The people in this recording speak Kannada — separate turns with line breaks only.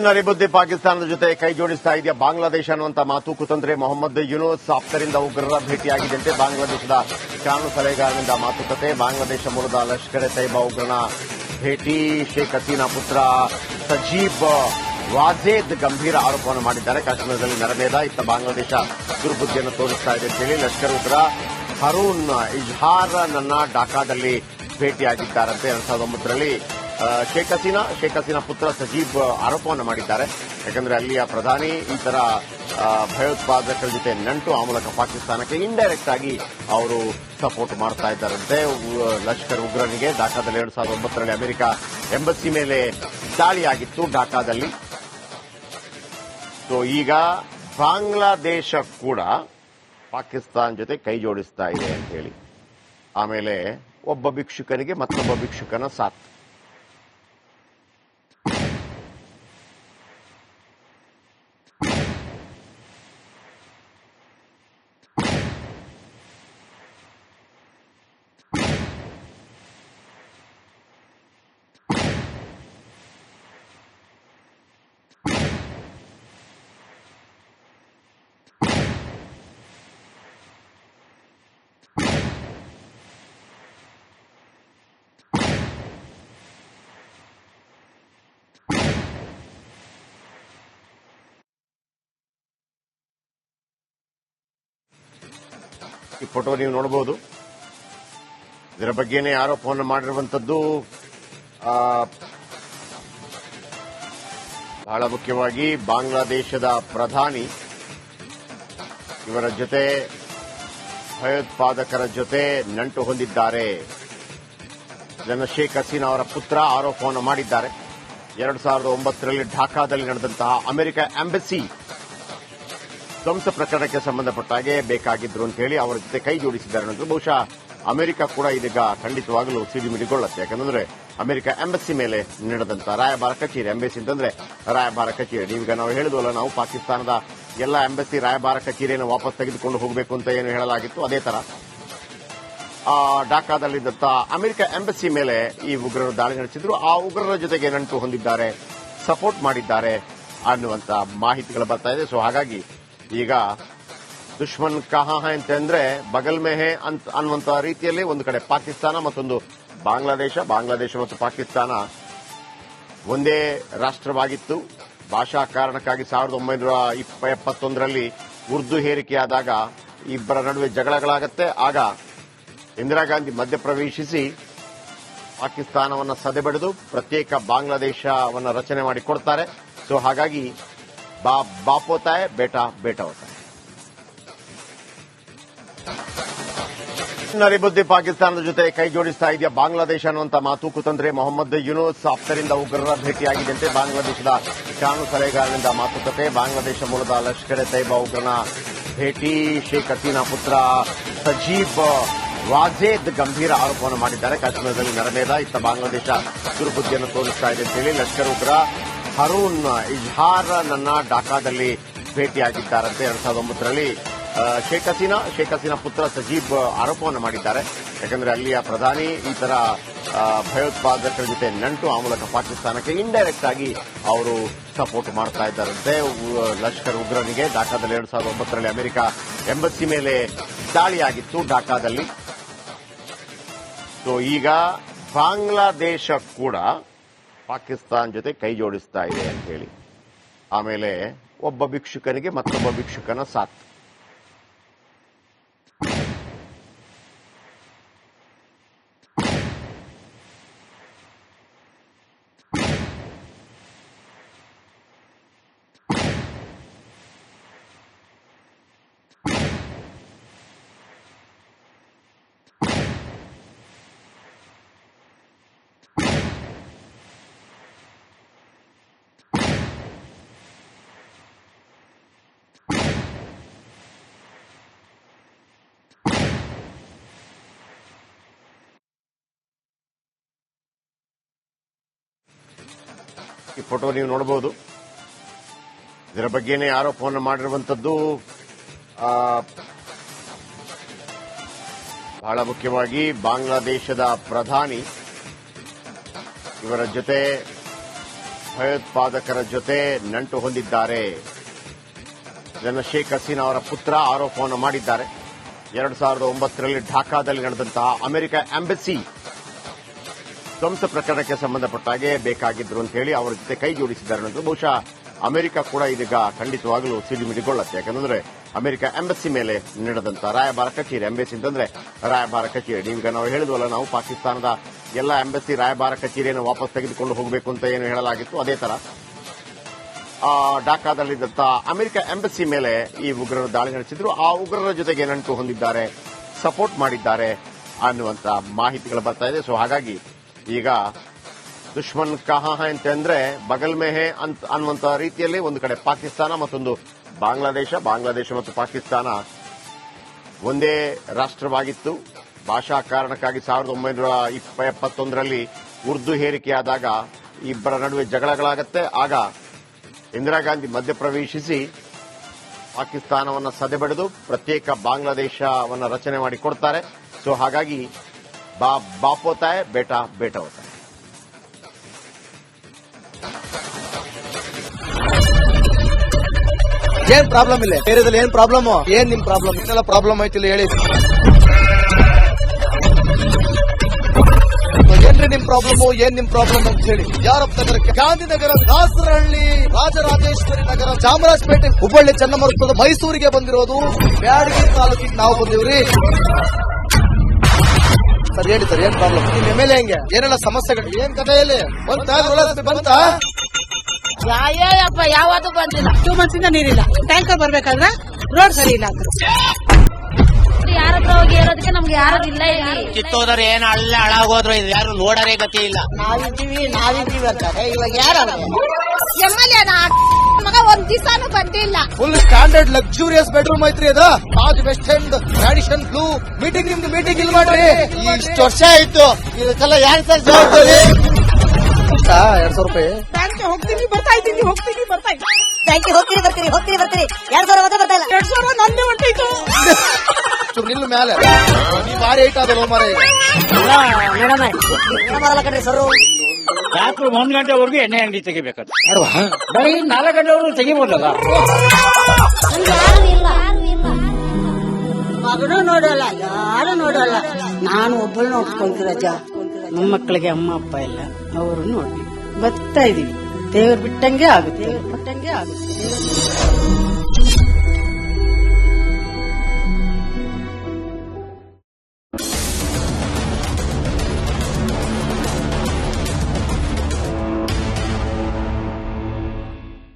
ನರಿಬುದ್ಧಿ ಪಾಕಿಸ್ತಾನದ ಜೊತೆ ಕೈ ಜೋಡಿಸ್ತಾ ಇದೆಯಾ ಬಾಂಗ್ಲಾದೇಶ ಅನ್ನುವಂತ ಮಾತು ಕುತಂತ್ರಿ ಮೊಹಮ್ಮದ್ ಯೂನುಸ್ ಆಪ್ತರಿಂದ ಉಗ್ರರ ಭೇಟಿಯಾಗಿದ್ದಂತೆ ಬಾಂಗ್ಲಾದೇಶದ ಕಾನೂನು ಸಲಹೆಗಾರನಿಂದ ಮಾತುಕತೆ. ಬಾಂಗ್ಲಾದೇಶ ಮೂಲದ ಲಷ್ಕರ್ ಎ ತೈಬಾ ಉಗ್ರನ ಭೇಟಿ. ಶೇಖ್ ಹಸೀನಾ ಪುತ್ರ ಸಜೀಬ್ ವಾಜೇದ್ ಗಂಭೀರ ಆರೋಪವನ್ನು ಮಾಡಿದ್ದಾರೆ. ಕಾಶ್ಮೀರದಲ್ಲಿ ನರಮೇಧ ಇತ್ತ ಬಾಂಗ್ಲಾದೇಶ ದುರ್ಬುದ್ಧಿಯನ್ನು ತೋರಿಸ್ತಾ ಇದೆ ಅಂತೇಳಿ ಲಷ್ಕರ್ ಉಗ್ರ ಹರೂನ್ ಇಜ್ಹಾರ್ ನನ್ನ ಢಾಕಾದಲ್ಲಿ ಭೇಟಿಯಾಗಿದ್ದಾರಂತೆ. 2009ರಲ್ಲಿ ಶೇಖ್ ಹಸೀನಾ ಪುತ್ರ ಸಜೀಬ್ ಆರೋಪವನ್ನು ಮಾಡಿದ್ದಾರೆ. ಯಾಕಂದ್ರೆ ಅಲ್ಲಿಯ ಪ್ರಧಾನಿ ಈ ತರ ಭಯೋತ್ಪಾದಕರ ಜೊತೆ ನಂಟು, ಆ ಮೂಲಕ ಪಾಕಿಸ್ತಾನಕ್ಕೆ ಇಂಡೈರೆಕ್ಟ್ ಆಗಿ ಅವರು ಸಪೋರ್ಟ್ ಮಾಡ್ತಾ ಇದ್ದಾರಂತೆ. ಲಷ್ಕರ್ ಉಗ್ರನಿಗೆ ಢಾಕಾದಲ್ಲಿ 2009ರಲ್ಲಿ ಅಮೆರಿಕ ಎಂಬಸಿ ಮೇಲೆ ದಾಳಿಯಾಗಿತ್ತು ಢಾಕಾದಲ್ಲಿ. ಸೊ ಈಗ ಬಾಂಗ್ಲಾದೇಶ ಕೂಡ ಪಾಕಿಸ್ತಾನ ಜೊತೆ ಕೈ ಜೋಡಿಸ್ತಾ ಇದೆ ಅಂತ ಹೇಳಿ, ಆಮೇಲೆ ಒಬ್ಬ ಭಿಕ್ಷುಕನಿಗೆ ಮತ್ತೊಬ್ಬ ಭಿಕ್ಷುಕನ ಸಾಥ್. ಈ ಫೋಟೋ ನೀವು ನೋಡಬಹುದು. ಇದರ ಬಗ್ಗೆನೇ ಆರೋಪವನ್ನು ಮಾಡಿರುವಂತದ್ದು. ಬಹಳ ಮುಖ್ಯವಾಗಿ ಬಾಂಗ್ಲಾದೇಶದ ಪ್ರಧಾನಿ ಇವರ ಜೊತೆ ಭಯೋತ್ಪಾದಕರ ಜೊತೆ ನಂಟು ಹೊಂದಿದ್ದಾರೆ. ಇದನ್ನು ಶೇಖ್ ಹಸೀನಾ ಅವರ ಪುತ್ರ ಆರೋಪವನ್ನು ಮಾಡಿದ್ದಾರೆ. 2009ರಲ್ಲಿ ಢಾಕಾದಲ್ಲಿ ನಡೆದಂತಹ ಅಮೆರಿಕ ಎಂಬಸಿ ಧ್ವಂಸ ಪ್ರಕರಣಕ್ಕೆ ಸಂಬಂಧಪಟ್ಟ ಹಾಗೆ ಬೇಕಾಗಿದ್ರು ಅಂತ ಹೇಳಿ ಅವರ ಜೊತೆ ಕೈ ಜೋಡಿಸಿದ್ದಾರೆ ಅನ್ನೋದು. ಬಹುಶಃ ಅಮೆರಿಕ ಕೂಡ ಇದೀಗ ಖಂಡಿತವಾಗಲೂ ಸಿಡಿಮಿಡಿಗೊಳ್ಳುತ್ತೆ. ಯಾಕಂದ್ರೆ ಅಮೆರಿಕ ಎಂಬಸಿ ಮೇಲೆ ನಡೆದಂತ ರಾಯಭಾರ ಕಚೇರಿ, ಎಂಬಸಿ ಅಂತಂದ್ರೆ ರಾಯಭಾರ ಕಚೇರಿ. ನೀವೀಗ ನಾವು ಹೇಳಿದ್ವಲ್ಲ, ನಾವು ಪಾಕಿಸ್ತಾನದ ಎಲ್ಲ ಎಂಬಸಿ ರಾಯಭಾರ ಕಚೇರಿಯನ್ನು ವಾಪಸ್ ತೆಗೆದುಕೊಂಡು ಹೋಗಬೇಕು ಅಂತ ಏನು ಹೇಳಲಾಗಿತ್ತು, ಅದೇ ತರ ಢಾಕಾದಲ್ಲಿದ್ದಂತ ಅಮೆರಿಕ ಎಂಬಸಿ ಮೇಲೆ ಈ ಉಗ್ರರು ದಾಳಿ ನಡೆಸಿದ್ರು. ಆ ಉಗ್ರರ ಜೊತೆಗೆ ನಂಟು ಹೊಂದಿದ್ದಾರೆ, ಸಪೋರ್ಟ್ ಮಾಡಿದ್ದಾರೆ ಅನ್ನುವಂತ ಮಾಹಿತಿಗಳು ಬರ್ತಾ ಇದೆ. ಸೊ ಹಾಗಾಗಿ ಈಗ ದುಶ್ಮನ್ ಕಹಾ ಹೈ ಅಂತಂದ್ರೆ ಬಗಲ್ ಮೇ ಹೇ ಅನ್ನುವಂತ ರೀತಿಯಲ್ಲಿ ಒಂದು ಕಡೆ ಪಾಕಿಸ್ತಾನ, ಮತ್ತೊಂದು ಬಾಂಗ್ಲಾದೇಶ ಮತ್ತು ಪಾಕಿಸ್ತಾನ ಒಂದೇ ರಾಷ್ಟ್ರವಾಗಿತ್ತು. ಭಾಷಾ ಕಾರಣಕ್ಕಾಗಿ 1971ರಲ್ಲಿ ಉರ್ದು ಹೇರಿಕೆಯಾದಾಗ ಇಬ್ಬರ ನಡುವೆ ಜಗಳಗಳಾಗತ್ತೆ. ಆಗ ಇಂದಿರಾ ಗಾಂಧಿ ಮಧ್ಯಪ್ರವೇಶಿಸಿ ಪಾಕಿಸ್ತಾನವನ್ನು ಸದೆಬಡಿದು ಪ್ರತ್ಯೇಕ ಬಾಂಗ್ಲಾದೇಶವನ್ನು ರಚನೆ ಮಾಡಿ ಕೊಡ್ತಾರೆ. ಸೊ ಹಾಗಾಗಿ ಬಾಪ್ ಹೋತಾ ಹೈ, ಬೇಟಾ ಹೋತಾ ಹೈ. ನರಿಬುದ್ಧಿ ಪಾಕಿಸ್ತಾನದ ಜೊತೆ ಕೈ ಜೋಡಿಸ್ತಾ ಇದೆಯಾ ಬಾಂಗ್ಲಾದೇಶ ಅನ್ನುವಂತ ಮಾತು ಕುತಂತ್ರಿ ಮೊಹಮ್ಮದ್ ಯೂನುಸ್ ಆಪ್ತರಿಂದ ಉಗ್ರರ ಭೇಟಿಯಾಗಿದ್ದಂತೆ ಬಾಂಗ್ಲಾದೇಶದ ಕಾನೂನು ಸಲಹೆಗಾರನಿಂದ ಮಾತುಕತೆ. ಬಾಂಗ್ಲಾದೇಶ ಮೂಲದ ಲಷ್ಕರ್ ಎ ತೈಬಾ ಉಗ್ರನ ಭೇಟಿ. ಶೇಖ್ ಹಸೀನಾ ಪುತ್ರ ಸಜೀಬ್ ವಾಜೇದ್ ಗಂಭೀರ ಆರೋಪವನ್ನು ಮಾಡಿದ್ದಾರೆ. ಕಾಶ್ಮೀರದಲ್ಲಿ ನರಮೇಧ ಇತ್ತ ಬಾಂಗ್ಲಾದೇಶ ದುರ್ಬುದ್ಧಿಯನ್ನು ತೋರಿಸ್ತಾ ಇದೆ ಅಂತೇಳಿ ಲಷ್ಕರ್ ಉಗ್ರ ಹರೂನ್ ಇಜ್ಹಾರ್ ನನ್ನ ಢಾಕಾದಲ್ಲಿ ಭೇಟಿಯಾಗಿದ್ದಾರಂತೆ. 2009ರಲ್ಲಿ ಶೇಖ್ ಹಸೀನಾ ಪುತ್ರ ಸಜೀಬ್ ಆರೋಪವನ್ನು ಮಾಡಿದ್ದಾರೆ. ಯಾಕಂದ್ರೆ ಅಲ್ಲಿಯ ಪ್ರಧಾನಿ ಈ ತರ ಭಯೋತ್ಪಾದಕರ ಜೊತೆ ನಂಟು, ಆ ಮೂಲಕ ಪಾಕಿಸ್ತಾನಕ್ಕೆ ಇಂಡೈರೆಕ್ಟ್ ಆಗಿ ಅವರು ಸಪೋರ್ಟ್ ಮಾಡ್ತಾ ಇದ್ದಾರಂತೆ. ಲಷ್ಕರ್ ಉಗ್ರನಿಗೆ ಢಾಕಾದಲ್ಲಿ 2009ರಲ್ಲಿ ಅಮೆರಿಕ ಎಂಬಸಿ ಮೇಲೆ ದಾಳಿಯಾಗಿತ್ತು ಢಾಕಾದಲ್ಲಿ. ಸೊ ಈಗ ಬಾಂಗ್ಲಾದೇಶ ಕೂಡ ಪಾಕಿಸ್ತಾನ ಜೊತೆ ಕೈ ಜೋಡಿಸ್ತಾ ಇದೆ ಅಂತ ಹೇಳಿ, ಆಮೇಲೆ ಒಬ್ಬ ಭಿಕ್ಷುಕನಿಗೆ ಮತ್ತೊಬ್ಬ ಭಿಕ್ಷುಕನ ಸಾಥ್. ಈ ಫೋಟೋ ನೀವು ನೋಡಬಹುದು. ಇದರ ಬಗ್ಗೆನೇ ಆರೋಪವನ್ನು ಮಾಡಿರುವಂತದ್ದು. ಬಹಳ ಮುಖ್ಯವಾಗಿ ಬಾಂಗ್ಲಾದೇಶದ ಪ್ರಧಾನಿ ಇವರ ಜೊತೆ ಭಯೋತ್ಪಾದಕರ ಜೊತೆ ನಂಟು ಹೊಂದಿದ್ದಾರೆ. ಇದನ್ನು ಶೇಖ್ ಹಸೀನಾ ಅವರ ಪುತ್ರ ಆರೋಪವನ್ನು ಮಾಡಿದ್ದಾರೆ. 2009ರಲ್ಲಿ ಢಾಕಾದಲ್ಲಿ ನಡೆದಂತಹ ಅಮೆರಿಕ ಎಂಬಸಿ ಧ್ವಂಸ ಪ್ರಕರಣಕ್ಕೆ ಸಂಬಂಧಪಟ್ಟ ಹಾಗೆ ಬೇಕಾಗಿದ್ರು ಅಂತ ಹೇಳಿ ಅವರ ಜೊತೆ ಕೈ ಜೋಡಿಸಿದ್ದಾರೆ ಅನ್ನೋದು ಬಹುಶಃ ಅಮೆರಿಕ ಕೂಡ ಇದೀಗ ಖಂಡಿತವಾಗಲೂ ಸಿಡಿಮಿಡಿಗೊಳ್ಳುತ್ತೆ. ಯಾಕಂದ್ರೆ ಅಮೆರಿಕ ಎಂಬಸಿ ಮೇಲೆ ನಡೆದಂತ ರಾಯಭಾರ ಕಚೇರಿ, ಎಂಬಸಿ ಅಂತಂದ್ರೆ ರಾಯಭಾರ ಕಚೇರಿ. ನೀವೀಗ ನಾವು ಹೇಳಿದ್ವಲ್ಲ, ನಾವು ಪಾಕಿಸ್ತಾನದ ಎಲ್ಲ ಎಂಬಸಿ ರಾಯಭಾರ ಕಚೇರಿಯನ್ನು ವಾಪಸ್ ತೆಗೆದುಕೊಂಡು ಹೋಗಬೇಕು ಅಂತ ಏನು ಹೇಳಲಾಗಿತ್ತು, ಅದೇ ತರ ಢಾಕಾದಲ್ಲಿದ್ದಂತ ಅಮೆರಿಕ ಎಂಬಸಿ ಮೇಲೆ ಈ ಉಗ್ರರು ದಾಳಿ ನಡೆಸಿದ್ರು. ಆ ಉಗ್ರರ ಜೊತೆಗೆ ನಂಟು ಹೊಂದಿದ್ದಾರೆ, ಸಪೋರ್ಟ್ ಮಾಡಿದ್ದಾರೆ ಅನ್ನುವಂತ ಮಾಹಿತಿಗಳು ಬರ್ತಾ ಇದೆ. ಸೊ ಹಾಗಾಗಿ ಈಗ ದುಶ್ಮನ್ ಕಹಾ ಹೈ ಅಂತಂದ್ರೆ ಬಗಲ್ ಮೇ ಹೇ ಅನ್ನುವಂತ ರೀತಿಯಲ್ಲಿ ಒಂದು ಕಡೆ ಪಾಕಿಸ್ತಾನ, ಮತ್ತೊಂದು ಬಾಂಗ್ಲಾದೇಶ ಮತ್ತು ಪಾಕಿಸ್ತಾನ ಒಂದೇ ರಾಷ್ಟ್ರವಾಗಿತ್ತು. ಭಾಷಾ ಕಾರಣಕ್ಕಾಗಿ 1971ರಲ್ಲಿ ಉರ್ದು ಹೇರಿಕೆಯಾದಾಗ ಇಬ್ಬರ ನಡುವೆ ಜಗಳಗಳಾಗತ್ತೆ. ಆಗ ಇಂದಿರಾ ಗಾಂಧಿ ಮಧ್ಯಪ್ರವೇಶಿಸಿ ಪಾಕಿಸ್ತಾನವನ್ನು ಸದೆಬಡಿದು ಪ್ರತ್ಯೇಕ ಬಾಂಗ್ಲಾದೇಶವನ್ನು ರಚನೆ ಮಾಡಿ ಕೊಡ್ತಾರೆ. ಸೊ ಹಾಗಾಗಿ ಬಾಪ್ ಹೋತಾ ಹೈ, ಬೇಟಾ ಬೇಟಾ ಹೋತಾ ಹೈ.
ಏನ್ ಪ್ರಾಬ್ಲಮ್ ಇಲ್ಲ, ಏರಿಯಾದಲ್ಲಿ ಏನ್ ಪ್ರಾಬ್ಲಮ್, ಏನ್ ನಿಮ್ ಪ್ರಾಬ್ಲಮ್, ಇದೆಲ್ಲ ಪ್ರಾಬ್ಲಮ್ ಆಯ್ತಿಲ್ಲ ಹೇಳಿ. ಏನ್ರಿ ನಿಮ್ ಪ್ರಾಬ್ಲಮ್, ಏನ್ ನಿಮ್ ಪ್ರಾಬ್ಲಮ್ ಅಂತ ಹೇಳಿ. ಯಾರಪ್ಪ ನಗರಕ್ಕೆ, ಗಾಂಧಿನಗರ, ದಾಸರಹಳ್ಳಿ, ರಾಜರಾಜೇಶ್ವರಿ ನಗರ, ಚಾಮರಾಜಪೇಟೆ, ಹುಬ್ಬಳ್ಳಿ, ಚನ್ನಮರುತ್ತದ, ಮೈಸೂರಿಗೆ ಬಂದಿರೋದು. ಬ್ಯಾಡಗಿ ತಾಲೂಕಿಗೆ ನಾವು ಬಂದಿವ್ರಿ. ಸರ್ ಹೇಳಿ ಸರ್, ಏನ್ ಪ್ರಾಬ್ಲಮ್, ನಿಮ್ ಎಮ್ಎಲ್ಎ ಹೆಂಗೆ, ಏನೆಲ್ಲ ಸಮಸ್ಯೆಗಳು, ಏನ್ ಕಥೆಯಲ್ಲಿ ಬಂತ
ಅಪ್ಪ ಯಾವತ್ತೂ ಬಂದಿಲ್ಲ. 2 ಮಂತ್ಸಿಂದ ನೀರಿಲ್ಲ. ಟ್ಯಾಂಕರ್ ಬರ್ಬೇಕಾದ್ರೆ ರೋಡ್ ಸರಿ ಇಲ್ಲ. ಯಾರ ಹತ್ರ ಹೋಗಿ ಹೇಳೋದಕ್ಕೆ ನಮ್ಗೆ ಯಾರು ಇಲ್ಲ. ಇಲ್ಲಿ
ಕಿತ್ತೋದ್ರೆ ಏನು ಅಲ್ಲ ಹಾಳಾಗೋದ್ರು ಇದು ಯಾರು ನೋಡರೇ ಗತಿ ಇಲ್ಲ.
ನಾವಿದ್ದೀವಿ ಅಂತಾರೆ. ಇವಾಗ ಯಾರು ಎಮ್ಎಲ್ಎ ಮಗ ಒಂದ್ ದಿವಸನೂ ಬಂದಿಲ್ಲ.
ಫುಲ್ ಸ್ಟ್ಯಾಂಡರ್ಡ್ ಲಕ್ಸುರಿಯಸ್ ಬೆಡ್ರೂಮ್ ಐತ್ರಿ ಅದು. Taj West End, Radisson Blu. Meeting ನಿಮ್ದು ಮೀಟಿಂಗ್ ಇಲ್ಲಿ ಮಾಡ್ರಿ. ಇಷ್ಟು ವರ್ಷ ಆಯ್ತು, ಇದಕ್ಕೆಲ್ಲ ಯಾರು ಸರ್ ಜವಾಬ್ದಾರಿ? 200 ರೂಪಾಯಿ
ಬ್ಯಾಂಕ್ಗೆ ಹೋಗ್ತೀನಿ ಬರ್ತಾ ಇದ್ದೀನಿ.
ಬ್ಯಾಂಕಿಗೆ ಹೋಗ್ತೀರಿ ಬರ್ತೀರಿ 2,000 ಮತ್ತೆ ಬರ್ತಾ ಇಲ್ಲ.
2,000 ನಂದೇ ಹೊಂಟೈತು.
ನಿಲ್ಲು ಮೇಲೆ ನೀವು ಭಾರಿ ಐಟ್ ಆದಲ್ಲ ಮಾರ.
ಬರಲ್ಲ ಕಣ್ರಿ ಸರ್.
ರಾತ್ರಿ 1 ಗಂಟೆವರೆಗೂ ಎಣ್ಣೆ ಅಂಗಡಿ ತೆಗಿಬೇಕಾದ್ರೆ ಬರೀ 4 ಗಂಟೆವರೆಗೂ ತೆಗಿಬೋದಲ್ಲ.
ಮಗನೂ ನೋಡಲ್ಲ, ಯಾರು ನೋಡಲ್ಲ. ನಾನು ಒಬ್ಬಳು ನೋಡ್ಕೊಂತೀರ ಅಜ್ಜ. ನಮ್ಮ ಮಕ್ಕಳಿಗೆ ಅಮ್ಮ ಅಪ್ಪ ಇಲ್ಲ, ಅವರು ನೋಡಿ ಬರ್ತಾ ಇದೀವಿ. ದೇವ್ರು ಬಿಟ್ಟಂಗೆ ಆಗುತ್ತೆ.